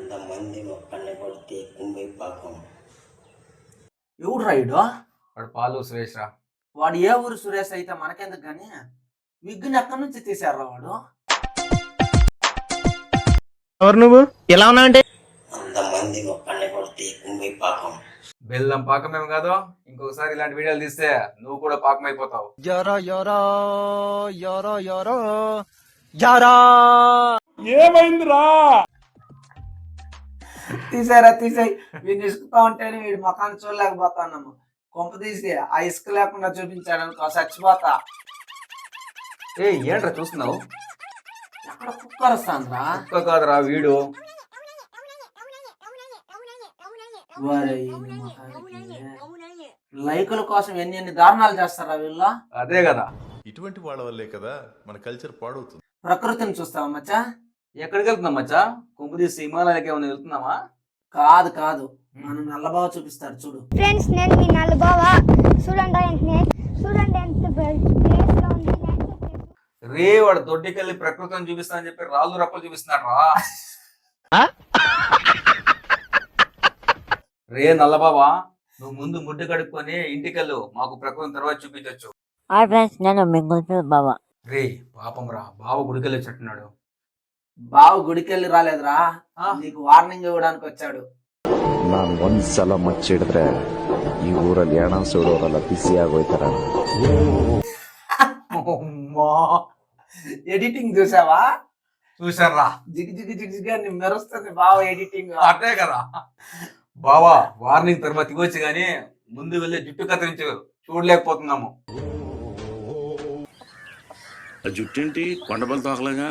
అంతమంది ఒక్కడిని కొడితే కుంభై పాపం. ఎవడు రైడు వాడు పాలు సురేష్ రా. వాడు ఏ ఊరు సురేష్ అయితే మనకెందుకు గాని విగ్గుని ఎక్కడి నుంచి తీసారా వాడు? ఎవరు నువ్వు ఎలా ఉన్నా అంటే అంతమంది ఒక్కడిని కొడితే కుంభై పాపం. బెల్లం పాకమేం కాదు, ఇంకొకసారి ఇలాంటి వీడియోలు తీస్తే నువ్వు కూడా పాకం అయిపోతావు. తీసారా తీసాయి. వీడిని ఇసుకుతా ఉంటేనే వీడి ముఖాన్ని చూడలేకపోతున్నాము. కొంప తీసి ఆ ఇసుక లేకుండా చూపించాడు అనుకో చచ్చిపోతా. ఏ ఏంట్రా చూస్తున్నావు? ఎక్కడ కుక్కర్ వస్తాంద్రా? ఒక్క కాదురా వీడు. లైకుల కోసం ఎన్ని దారుణాలు చేస్తారా వీళ్ళ? అదే కదా, ఇటువంటి వాళ్ళ వల్లే కదా మన కల్చర్ పాడవుతుంది. ప్రకృతిని చూస్తావా మచ్చా? ఎక్కడికి వెళ్తున్నాం మచ్చా? కుంపు తీసి హిమాలయాలకి ఏమైనా వెళ్తున్నావా? కాదు కాదు, మనం నల్లబావ చూపిస్తాడు చూడు. ఫ్రెండ్స్ నేను మీ నల్లబావ. చూడండి ఎంత ప్లేస్ లో ఉంది. రే వాడు దొడ్డికెళ్ళి ప్రకృతిని చూపిస్తా అని చెప్పి రాళ్ళు రప్పలు చూపిస్తున్నాడు రా. రే నల్లబాబా, నువ్వు ముందు ముడ్డు కడుక్కొని ఇంటికెళ్ళు, మాకు ప్రకృతిని తర్వాత చూపించవచ్చు. హాయ్ ఫ్రెండ్స్, నేను మింగుల్ బాబా. రే పాపం రా, బావ గుడికెళ్ళి చెట్టున్నాడు. బావ గుడికెళ్ళి రాలేదురా, నీకు వార్నింగ్ ఇవ్వడానికి వచ్చాడు. ನಾನು ಒಂದ್ಸಲ ಮಚ್ಚಿಡಿದ್ರೆ ಈ ಊರಲ್ಲಿ ಹೆಣ ಸುಡೋರೆಲ್ಲ ಬಿಸಿ ಆಗೋಯ್ತಾರ. ఎడిటింగ్ చూసావా? చూసారా? జిగి జిగి జిగి జిగి అని మెరుస్తుంది బావ ఎడిటింగ్. అదే కదా బావా, వార్నింగ్ తర్వాత ఇవ్వచ్చు గానీ ముందు వెళ్ళి జుట్టు కత్తిరించు, చూడలేకపోతున్నాము. జుట్టేంటి కొండబల్ తోకలాగా?